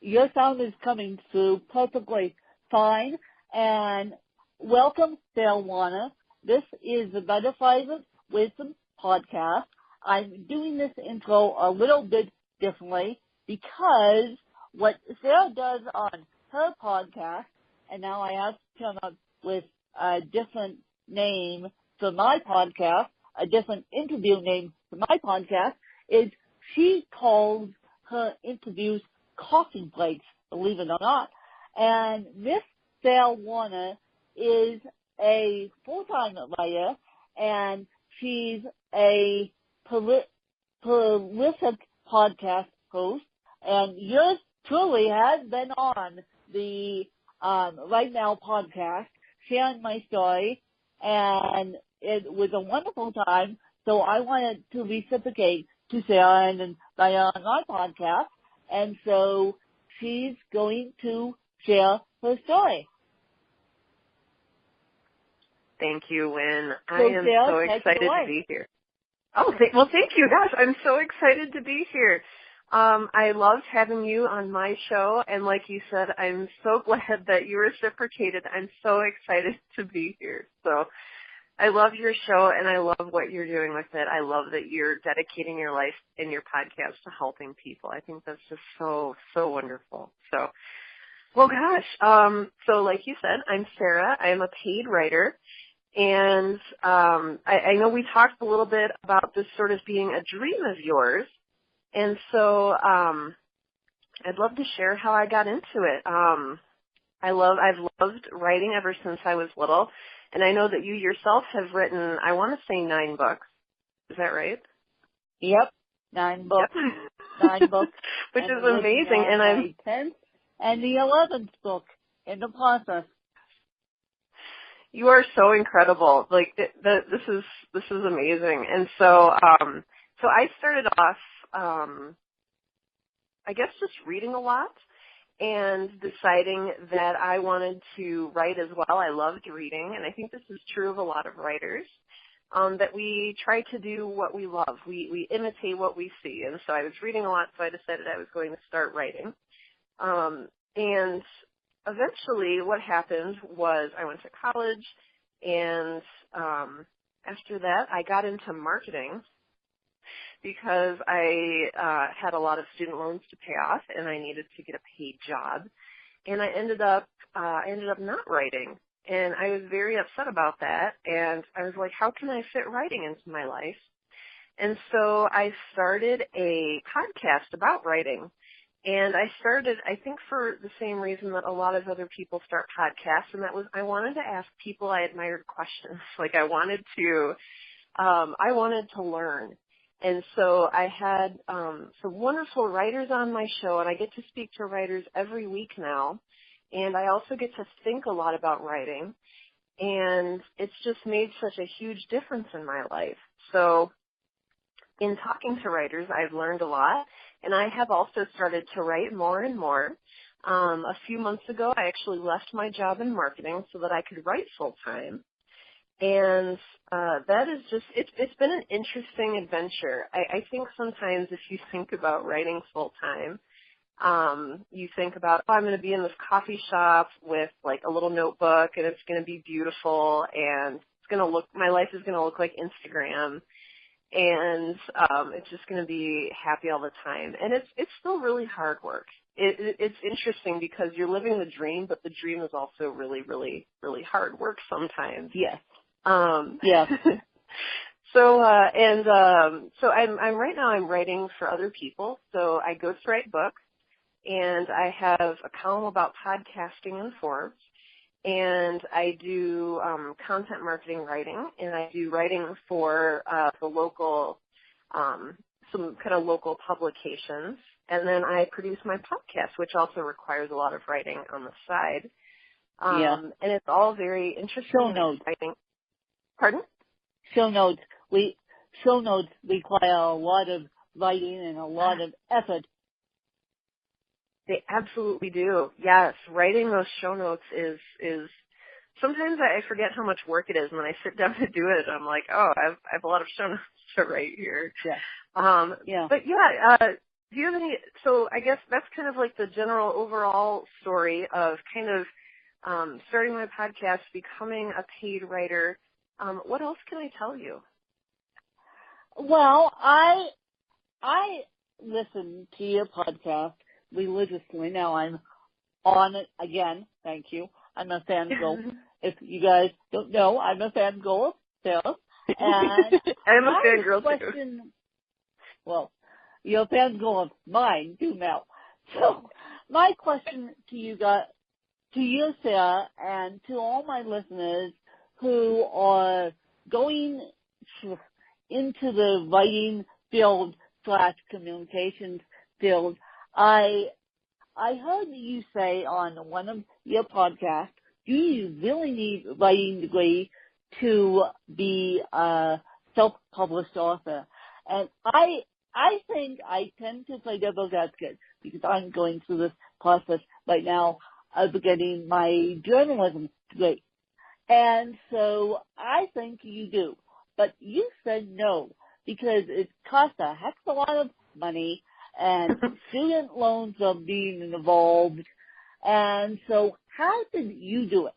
Your sound is coming through perfectly fine. And welcome, Sarah Werner. This is the Butterflies of Wisdom podcast. I'm doing this intro a little bit differently because what Sarah does on her podcast, and now I have to come up with a different name for my podcast, a different interview name for my podcast, is she calls her interviews coffee breaks, believe it or not. And this Sarah Werner is a full-time writer, and she's a prolific podcast host, and yours truly has been on the Right Now podcast, sharing my story, and it was a wonderful time, so I wanted to reciprocate to Sarah and by on my podcast, and so she's going to share her story. Thank you, Wynn. I am so excited to be here. Oh, thank you. Gosh, I'm so excited to be here. I loved having you on my show, and like you said, I'm so glad that you reciprocated. I'm so excited to be here. So I love your show, and I love what you're doing with it. I love that you're dedicating your life and your podcast to helping people. I think that's just so, so wonderful. So, well, gosh, so like you said, I'm Sarah. I am a paid writer. And I know we talked a little bit about this sort of being a dream of yours, and so I'd love to share how I got into it. I've loved writing ever since I was little, and I know that you yourself have written, I want to say 9 books. Is that right? Yep, 9 books. Yep. 9 books. Which is amazing, and I'm 10th and the 11th book in the process. You are so incredible. Like this is amazing. And so so I started off I guess just reading a lot and deciding that I wanted to write as well. I loved reading, and I think this is true of a lot of writers. That we try to do what we love. We imitate what we see. And so I was reading a lot, so I decided I was going to start writing. And eventually what happened was I went to college, and after that I got into marketing because I had a lot of student loans to pay off, and I needed to get a paid job. And I ended up not writing, and I was very upset about that. And I was like, how can I fit writing into my life? And so I started a podcast about writing. And I started, I think, for the same reason that a lot of other people start podcasts, and that was I wanted to ask people I admired questions. Like I wanted to learn. And so I had some wonderful writers on my show, and I get to speak to writers every week now. And I also get to think a lot about writing. And it's just made such a huge difference in my life. So in talking to writers, I've learned a lot. And I have also started to write more and more. A few months ago, I actually left my job in marketing so that I could write full-time. And that is just, it's been an interesting adventure. I think sometimes if you think about writing full-time, you think about, I'm going to be in this coffee shop with like a little notebook, and it's going to be beautiful, and it's going to look, my life is going to look like Instagram. And it's just going to be happy all the time. And it's still really hard work. It's interesting because you're living the dream, but the dream is also really, really, really hard work sometimes. Yes. Yeah. So I'm right now I'm writing for other people. So I ghostwrite books, and I have a column about podcasting in Forbes. And I do content marketing writing, and I do writing for the local, some kind of local publications. And then I produce my podcast, which also requires a lot of writing on the side. And it's all very interesting. Show notes. Pardon? Show notes require a lot of writing and a lot of effort. They absolutely do. Yes, writing those show notes is sometimes I forget how much work it is, and when I sit down to do it, I'm like, oh, I have a lot of show notes to write here. Yeah. But yeah, do you have any, so I guess that's kind of like the general overall story of kind of starting my podcast, becoming a paid writer. What else can I tell you? Well, I listen to your podcast religiously. Now I'm on it again. Thank you. I'm a fangirl. If you guys don't know, I'm a fangirl of Sarah. And I'm a fangirl too. Well, you're a fangirl of mine too now. So my question to you guys, to you, Sarah, and to all my listeners who are going into the writing field / communications field, I heard you say on one of your podcasts, do you really need a writing degree to be a self-published author? And I think I tend to play devil's advocate because I'm going through this process right now of getting my journalism degree. And so I think you do. But you said no because it costs a heck of a lot of money and student loans are being involved. And so how did you do it?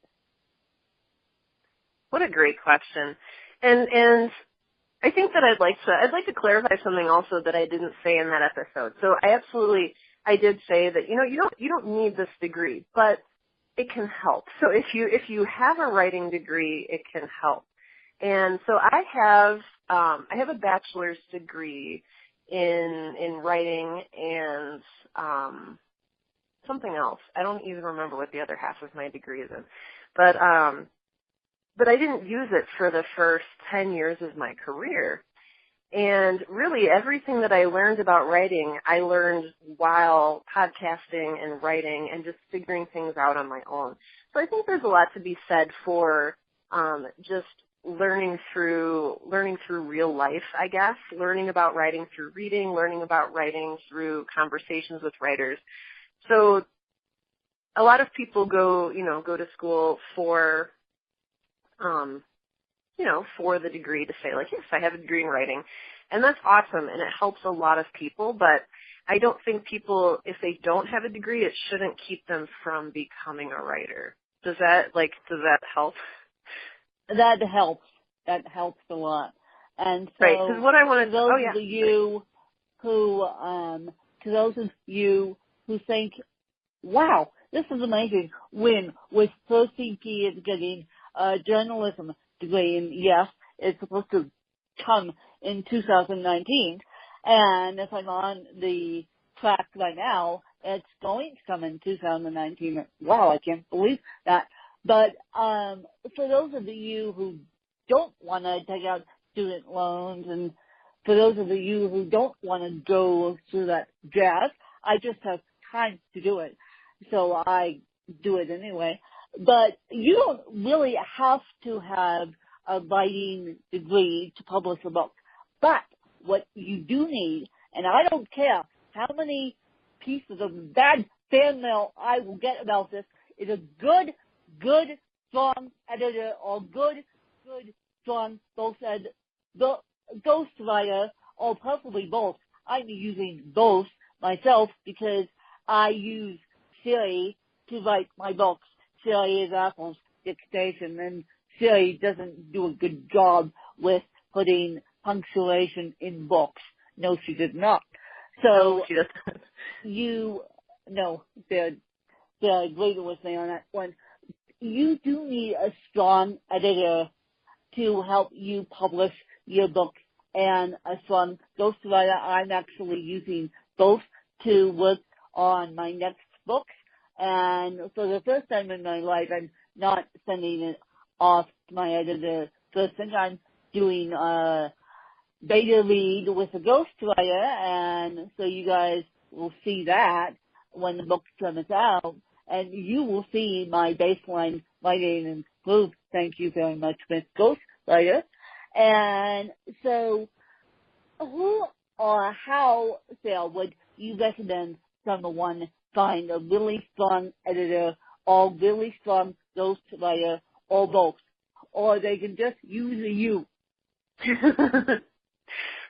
What a great question. And I think that I'd like to clarify something also that I didn't say in that episode. So I did say that, you don't need this degree, but it can help. So if you have a writing degree, it can help. And so I have a bachelor's degree in writing and something else. I don't even remember what the other half of my degree is in. But I didn't use it for the first 10 years of my career. And really everything that I learned about writing, I learned while podcasting and writing and just figuring things out on my own. So I think there's a lot to be said for just learning through real life, I guess, learning about writing through reading, learning about writing through conversations with writers. So a lot of people go to school for for the degree to say, like, yes, I have a degree in writing. And that's awesome, and it helps a lot of people, but I don't think people, if they don't have a degree, it shouldn't keep them from becoming a writer. Does that help? That helps. That helps a lot. And so, right, because what I want to, to those of you who think, wow, this is amazing, when with first CP is getting a journalism degree, and yes, it's supposed to come in 2019, and if I'm on the track right now, it's going to come in 2019. Wow, I can't believe that. But for those of you who don't want to take out student loans, and for those of you who don't want to go through that jazz, I just have time to do it, so I do it anyway. But you don't really have to have a writing degree to publish a book. But what you do need, and I don't care how many pieces of bad fan mail I will get about this, is a good, strong editor or good, strong ghostwriter, or preferably both. I'm using both myself because I use Siri to write my books. Siri is Apple's dictation, and Siri doesn't do a good job with putting punctuation in books. No, she did not. So no, she doesn't. They're agreeing with me on that one. You do need a strong editor to help you publish your book, and a strong ghostwriter. I'm actually using both to work on my next book. And for the first time in my life, I'm not sending it off to my editor first thing. I'm doing a beta read with a ghostwriter, and so you guys will see that when the book comes out, and you will see my baseline writing improve. Thank you very much, Miss Ghostwriter. And so who or how, Sarah, would you recommend someone find a really strong editor or really strong ghostwriter or both? Or they can just use you.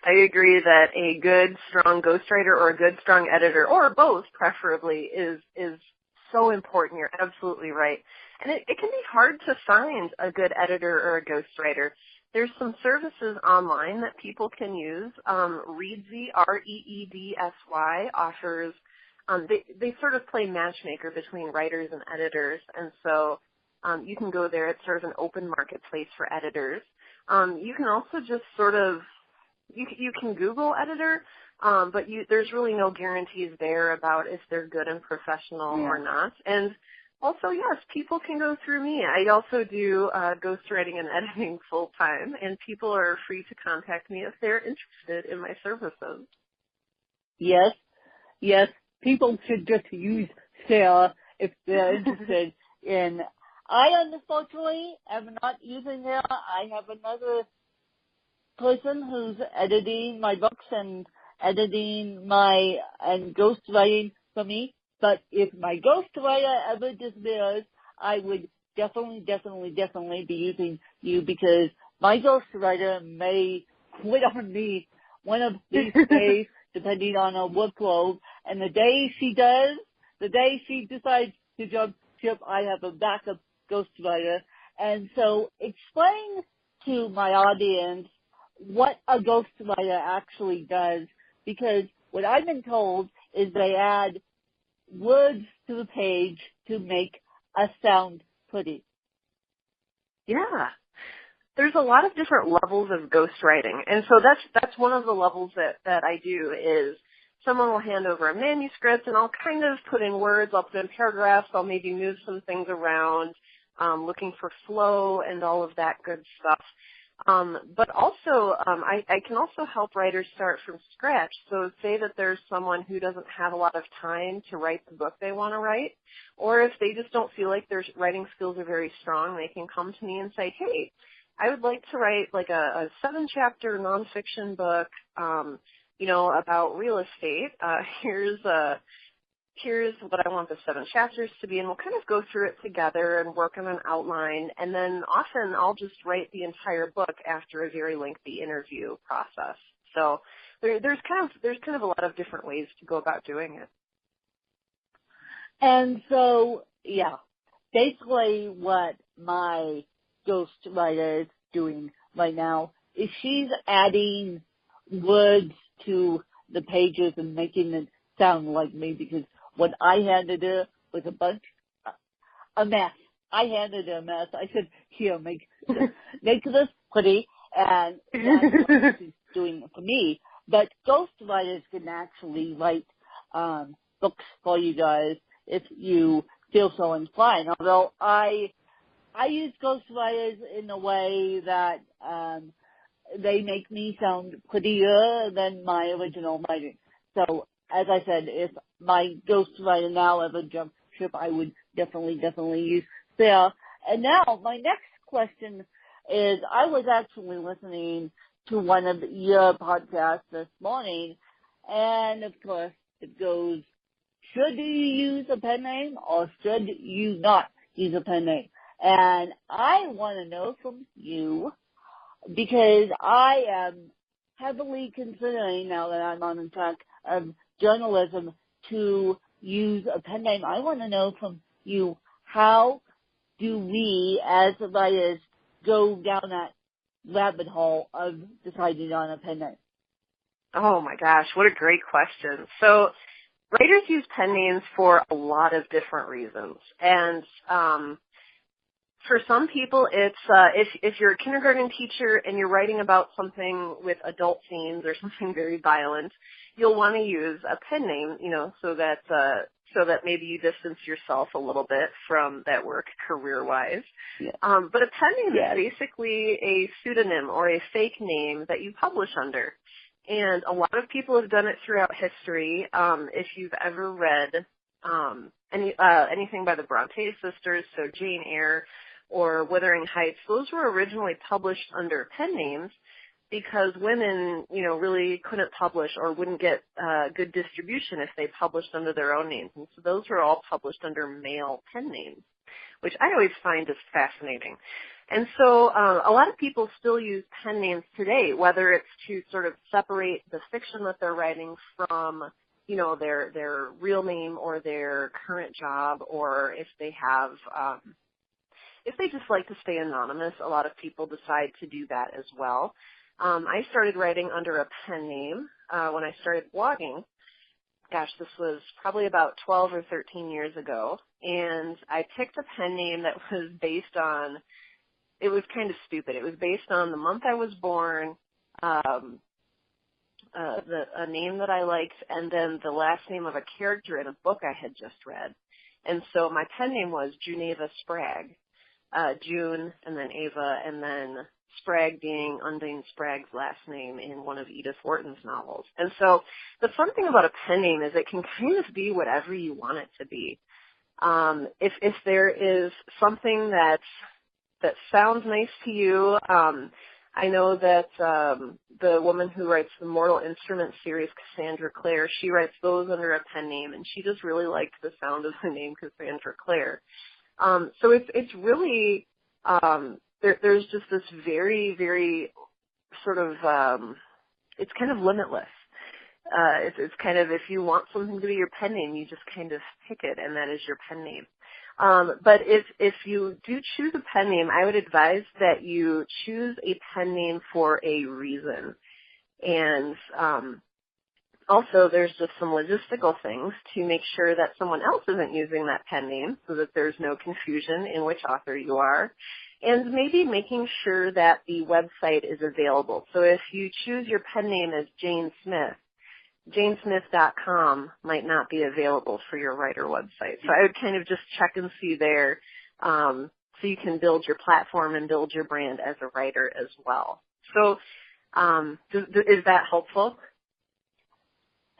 I agree that a good, strong ghostwriter or a good, strong editor, or both preferably, is so important. You're absolutely right. And it can be hard to find a good editor or a ghostwriter. There's some services online that people can use. Reedsy, Reedsy, offers, they sort of play matchmaker between writers and editors, and so you can go there. It's sort of an open marketplace for editors. You can also just sort of, you can Google editor, but there's really no guarantees there about if they're good and professional or not. And also, yes, people can go through me. I also do ghostwriting and editing full time, and people are free to contact me if they're interested in my services. Yes, yes. People should just use Sarah if they're interested in. I unfortunately am not using her. I have another person who's editing my books and editing and ghostwriting for me. But if my ghostwriter ever disappears, I would definitely be using you, because my ghostwriter may quit on me one of these days, depending on her workload. And the day she does, the day she decides to jump ship, I have a backup ghostwriter. And so explain to my audience what a ghostwriter actually does, because what I've been told is they add words to the page to make us sound pretty. Yeah. There's a lot of different levels of ghostwriting, and so that's one of the levels that I do. Is someone will hand over a manuscript, and I'll kind of put in words, I'll put in paragraphs, I'll maybe move some things around, looking for flow and all of that good stuff. But also, I can also help writers start from scratch. So say that there's someone who doesn't have a lot of time to write the book they want to write, or if they just don't feel like their writing skills are very strong, they can come to me and say, hey, I would like to write like a 7-chapter nonfiction book, about real estate. Here's what I want the 7 chapters to be, and we'll kind of go through it together and work on an outline, and then often I'll just write the entire book after a very lengthy interview process. So there's kind of a lot of different ways to go about doing it. And so, yeah, basically what my ghostwriter is doing right now is she's adding words to the pages and making it sound like me, because what I handed her was a mess. I handed her a mess. I said, here, make this pretty, and that's what she's doing for me. But ghostwriters can actually write books for you guys if you feel so inclined. Although I use ghostwriters in a way that they make me sound prettier than my original writing. So, as I said, if my ghostwriter now ever jumps ship, I would definitely use Sarah. And now, my next question is, I was actually listening to one of your podcasts this morning, and of course, it goes, should you use a pen name or should you not use a pen name? And I want to know from you, because I am heavily considering, now that I'm on the track of journalism, to use a pen name. I want to know from you, how do we as writers go down that rabbit hole of deciding on a pen name? Oh my gosh, what a great question. So writers use pen names for a lot of different reasons. And for some people, it's if you're a kindergarten teacher and you're writing about something with adult themes or something very violent, you'll want to use a pen name, so that maybe you distance yourself a little bit from that work career-wise. Yeah. But a pen name is basically a pseudonym or a fake name that you publish under. And a lot of people have done it throughout history. If you've ever read anything by the Bronte sisters, so Jane Eyre or Wuthering Heights, those were originally published under pen names because women, really couldn't publish or wouldn't get good distribution if they published under their own names. And so those were all published under male pen names, which I always find is fascinating. And so a lot of people still use pen names today, whether it's to sort of separate the fiction that they're writing from, you know, their real name or their current job, or if they have, if they just like to stay anonymous, a lot of people decide to do that as well. I started writing under a pen name when I started blogging. Gosh, this was probably about 12 or 13 years ago, and I picked a pen name that was based on, it was kind of stupid. It was based on the month I was born, a name that I liked, and then the last name of a character in a book I had just read. And so my pen name was Juneva Spragg, June, and then Ava, and then Spragg being Undine Spragg's last name in one of Edith Wharton's novels. And so the fun thing about a pen name is it can kind of be whatever you want it to be. If there is something that sounds nice to you, I know that the woman who writes the Mortal Instruments series, Cassandra Clare, she writes those under a pen name, and she just really liked the sound of the name Cassandra Clare. So it's really there's just this very, very sort of it's kind of limitless. It's kind of, if you want something to be your pen name, you just kind of pick it, and that is your pen name. But if you do choose a pen name, I would advise that you choose a pen name for a reason. And also, there's just some logistical things to make sure that someone else isn't using that pen name so that there's no confusion in which author you are. And maybe making sure that the website is available. So if you choose your pen name as Jane Smith, JaneSmith.com might not be available for your writer website. So I would kind of just check and see there so you can build your platform and build your brand as a writer as well. So is that helpful?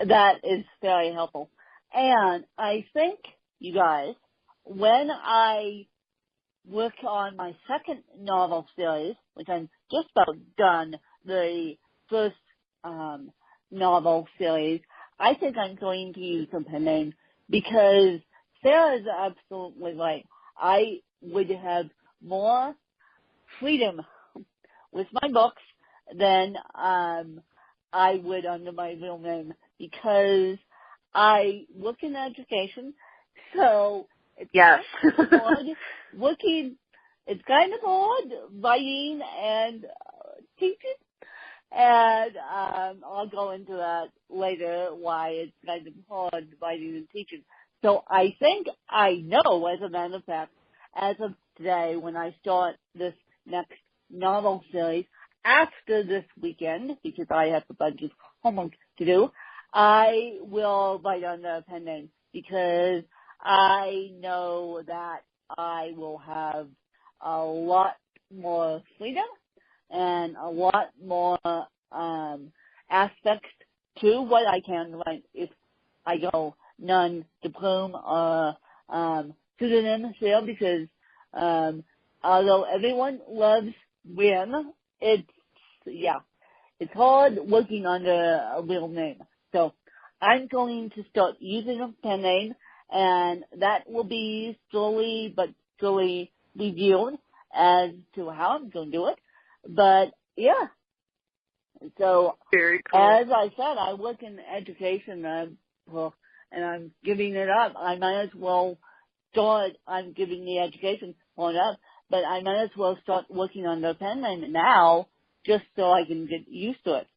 That is very helpful. And I think, you guys, when I work on my second novel series, which I'm just about done, the first novel series, I think I'm going to use a pen name because Sarah is absolutely right. I would have more freedom with my books than I would under my real name because I work in education, so it's yes. kind of hard working. It's kind of hard writing and teaching. And I'll go into that later, why it's kind of hard writing and teaching. So I think I know, as a matter of fact, as of today, when I start this next novel series, after this weekend, because I have a bunch of homework to do, I will write on the pen name because I know that I will have a lot more freedom and a lot more aspects to what I can write if I go non-diplome or pseudonym here, because although everyone loves Werner, it's hard working under a real name. So I'm going to start using a pen name, and that will be slowly but surely revealed as to how I'm going to do it. But yeah, so very cool. As I said, I work in education, and I'm giving it up. I might as well start. I'm giving the education one up, but I might as well start working on the pen name now, just so I can get used to it.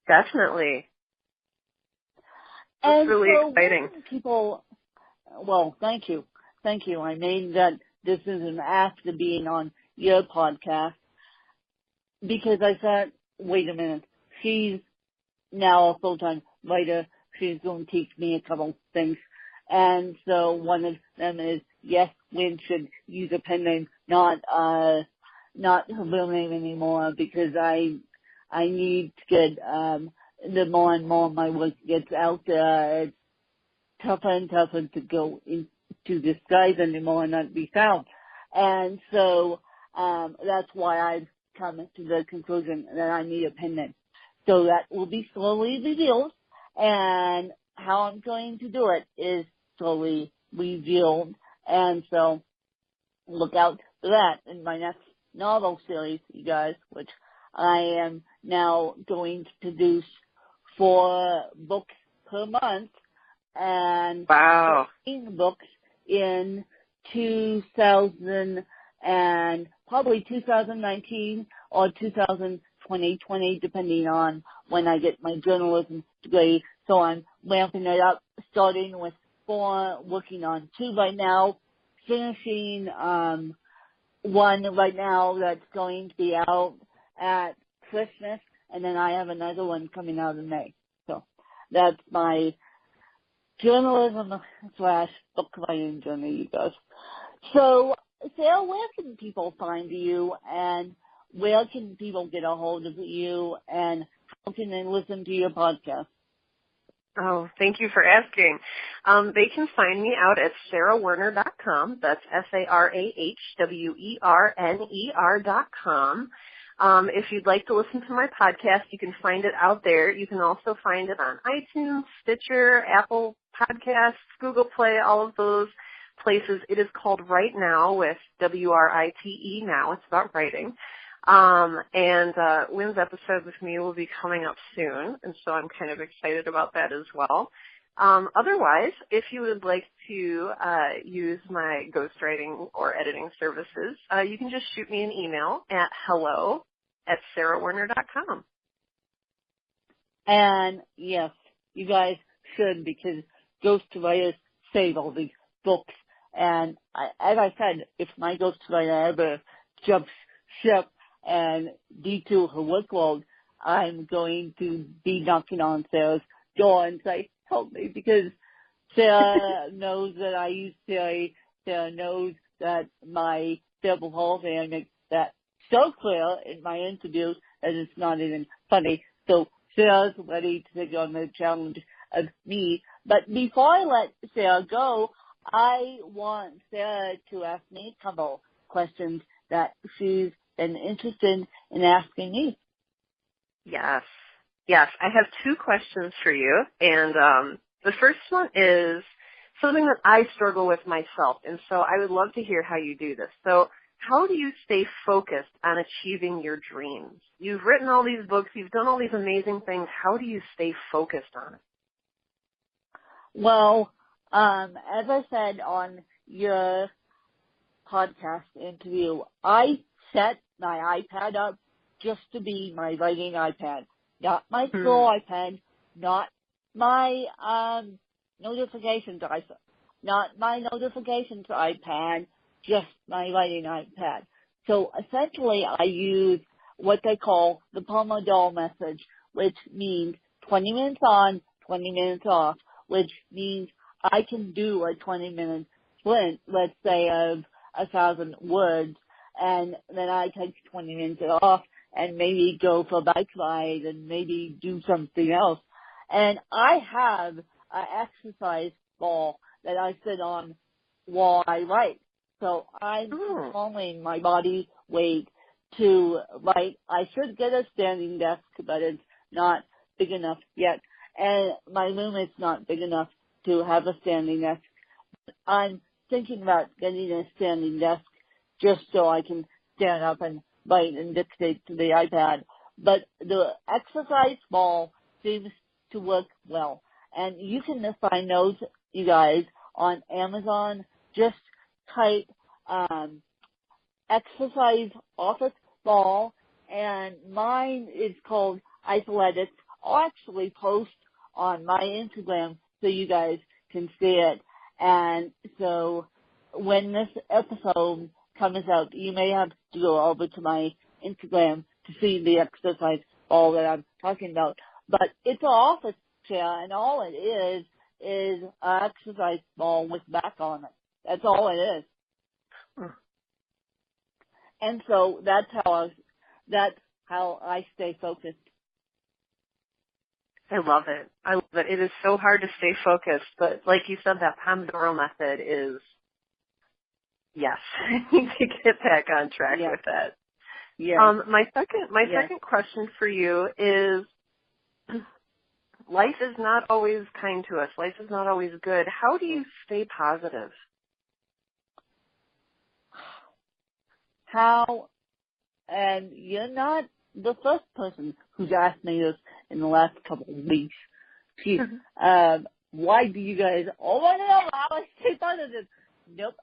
Definitely. It's really exciting. People, well, thank you. I mean that this isn't after being on your podcast, because I thought, wait a minute, she's now a full-time writer. She's going to teach me a couple things. And so one of them is, yes, Lynn should use a pen name, not her real name anymore, because I need to get, the more and more my work gets out there, it's tougher and tougher to go into disguise anymore and not be found. And so, that's why I've come to the conclusion that I need a pen name. So that will be slowly revealed, and how I'm going to do it is slowly revealed. And so look out that in my next novel series, you guys, which I am now going to produce 4 books per month and Wow. 15 books in 2000 and probably 2019 or 2020, depending on when I get my journalism degree. So I'm ramping it up, starting with 4, working on 2 right now, finishing one right now that's going to be out at Christmas, and then I have another one coming out in May. So that's my journalism / book writing journey, you guys. So, Sarah, where can people find you, and where can people get a hold of you, and how can they listen to your podcast? Oh, thank you for asking. They can find me out at sarahwerner.com. That's SarahWerner.com. If you'd like to listen to my podcast, you can find it out there. You can also find it on iTunes, Stitcher, Apple Podcasts, Google Play, all of those places. It is called Write Now with WRITE now. It's about writing. Wynn's episode with me will be coming up soon, and so I'm kind of excited about that as well. Otherwise, if you would like to use my ghostwriting or editing services, you can just shoot me an email at hello@sarahwerner.com. And yes, you guys should, because ghostwriters save all these books. And as I said, if my ghostwriter ever jumps ship and due to her workload, I'm going to be knocking on Sarah's door and say, help me, because Sarah knows that I use Siri. Sarah knows that my cerebral palsy, I make that so clear in my interviews that it's not even funny. So Sarah's ready to take on the challenge of me. But before I let Sarah go, I want Sarah to ask me a couple questions that she's been interested in asking me. Yes. Yes, I have 2 questions for you, and the first one is something that I struggle with myself, and so I would love to hear how you do this. So how do you stay focused on achieving your dreams? You've written all these books, you've done all these amazing things. How do you stay focused on it? Well, as I said on your podcast interview, I set my iPad up just to be my writing iPad, not my school iPad, not my notifications iPad, not my notifications iPad, just my writing iPad. So essentially, I use what they call the Pomodoro method, which means 20 minutes on, 20 minutes off, which means I can do a 20-minute sprint, let's say of 1,000 words, and then I take 20 minutes off and maybe go for a bike ride and maybe do something else. And I have an exercise ball that I sit on while I write. So I'm controlling my body weight to write. I should get a standing desk, but it's not big enough yet. And my room is not big enough to have a standing desk. I'm thinking about getting a standing desk just so I can stand up and write and dictate to the iPad. But the exercise ball seems to work well. And you can find those, you guys, on Amazon. Just type exercise office ball, and mine is called Athletics. I'll actually post on my Instagram so you guys can see it. And so when this episode comes out, you may have to go over to my Instagram to see the exercise ball that I'm talking about. But it's an office chair, and all it is an exercise ball with back on it. That's all it is. And so that's how I stay focused. I love it. I love it. It is so hard to stay focused, but like you said, that Pomodoro method is, yes, I need to get back on track with that. Yeah. My second question for you is, life is not always kind to us. Life is not always good. How do you stay positive? and you're not the first person who's asked me this in the last couple of weeks. Geez, why do you guys all want to know how I stay positive? Nope,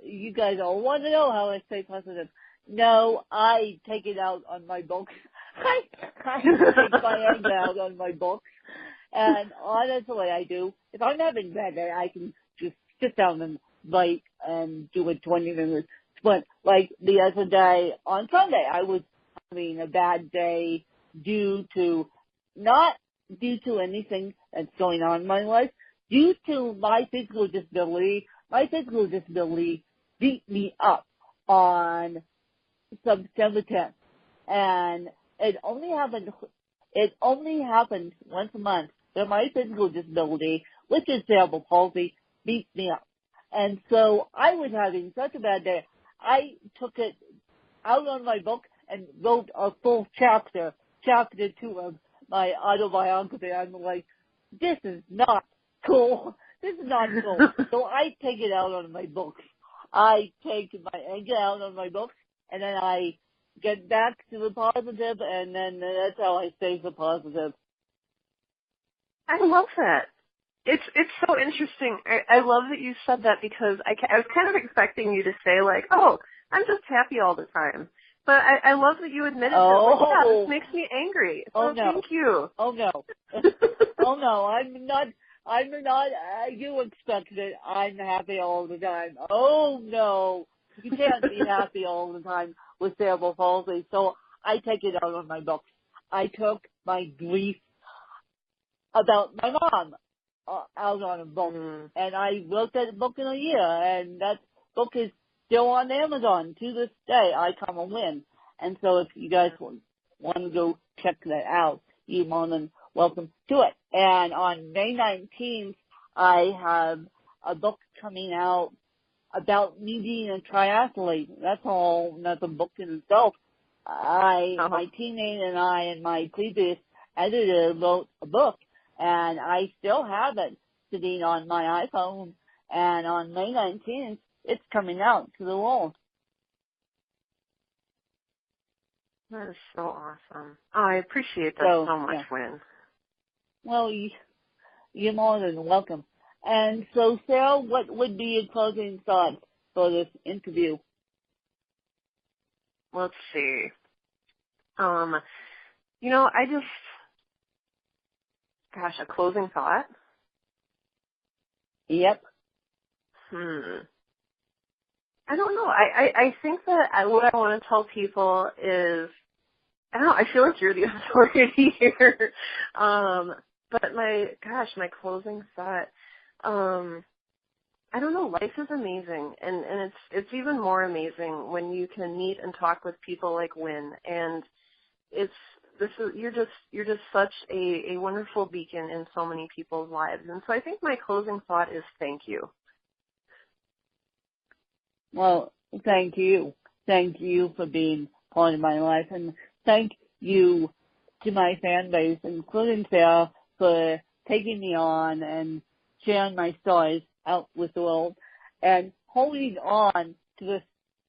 you guys all want to know how I stay positive. No, I take it out on my books. I take my anger out on my books. And honestly, I do. If I'm having a bad day, I can just sit down and write and do it 20 minutes. But like the other day on Sunday, I was having a bad day not due to anything that's going on in my life, due to my physical disability. My physical disability beat me up on September 10th. And it only happened once a month that my physical disability, which is cerebral palsy, beats me up. And so I was having such a bad day. I took it out on my book and wrote a full chapter 2 of my autobiography. I'm like, this is not cool. This is not cool. So I take it out on my books. I take my anger out on my books, and then I get back to the positive, and then that's how I stay so positive. I love that. It's so interesting. I love that you said that because I was kind of expecting you to say like, oh, I'm just happy all the time. But I love that you admitted that, like, yeah, this makes me angry. So no. Thank you. Oh, no. Oh, no, I'm not, you expected it. I'm happy all the time. Oh, no. You can't be happy all the time with cerebral palsy. So I take it out on my books. I took my grief about my mom out on a book. And I wrote that book in a year. And that book is still on Amazon to this day. I Come and Win. And so if you guys want to go check that out, you're more than welcome to it. And on May 19th, I have a book coming out about me being a triathlete. That's a book in itself. My teammate and I and my previous editor wrote a book, and I still have it sitting on my iPhone. And on May 19th, it's coming out to the world. That is so awesome. Oh, I appreciate that so much, Wynn. Well, you're more than welcome. And so, Sarah, what would be your closing thoughts for this interview? Let's see. A closing thought? Yep. I don't know. I think that what I want to tell people is, I don't know, I feel like you're the authority here. But my closing thought, I don't know, life is amazing, and it's even more amazing when you can meet and talk with people like Wynn, and you're just such a wonderful beacon in so many people's lives. And so I think my closing thought is thank you. Well, thank you. Thank you for being part of my life, and thank you to my fan base, including Sarah, for taking me on and sharing my stories out with the world and holding on to this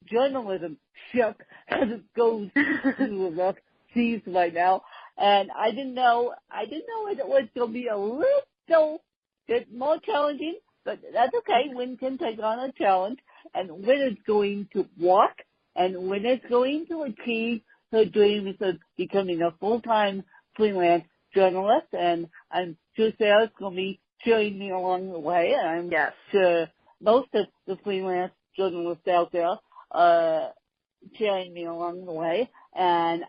journalism ship as it goes through the rough seas right now. And I didn't know it was going to be a little bit more challenging, but that's okay. Wynn can take on a challenge, and Wynn is going to walk, and Wynn is going to achieve her dreams of becoming a full-time freelance journalist, and I'm sure Sarah's going to be cheering me along the way, and I'm sure most of the freelance journalists out there are cheering me along the way. And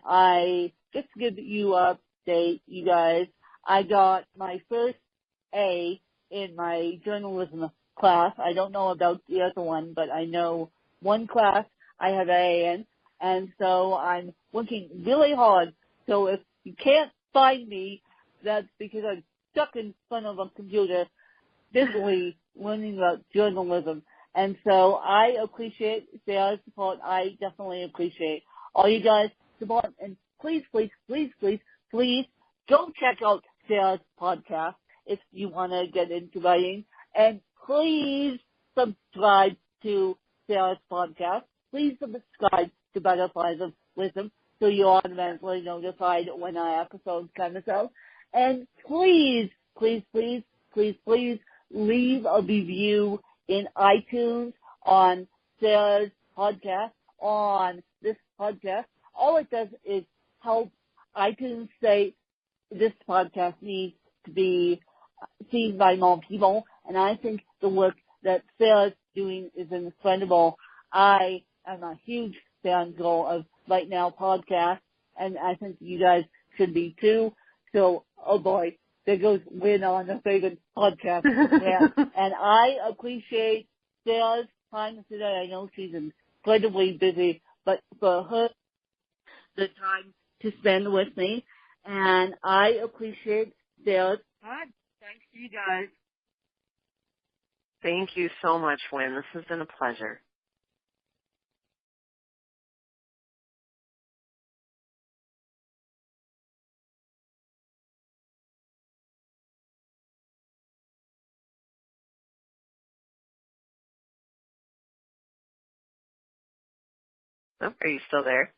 just to give you an update, you guys, I got my first A in my journalism class. I don't know about the other one, but I know one class I have A in, and so I'm working really hard. So if you can't find me, that's because I'm stuck in front of a computer busily learning about journalism. And so I appreciate Sarah's support. I definitely appreciate all you guys' support. And please, please, please, please, please go check out Sarah's podcast if you want to get into writing. And please subscribe to Sarah's podcast please subscribe to Butterflies of Wisdom so you're automatically notified when our episodes come out. And please, please, please, please, please leave a review in iTunes on Sarah's podcast, on this podcast. All it does is help iTunes say this podcast needs to be seen by more people, and I think the work that Sarah's doing is incredible. I am a huge fan girl of Right Now podcast, and I think you guys should be too. So, oh boy, there goes Werner on the favorite podcast. Yeah. And I appreciate Sarah's time today. I know she's incredibly busy, but for her, the time to spend with me, and I appreciate Sarah's time. Thanks to you guys. Thank you so much, Wynn. This has been a pleasure. Oh, are you still there?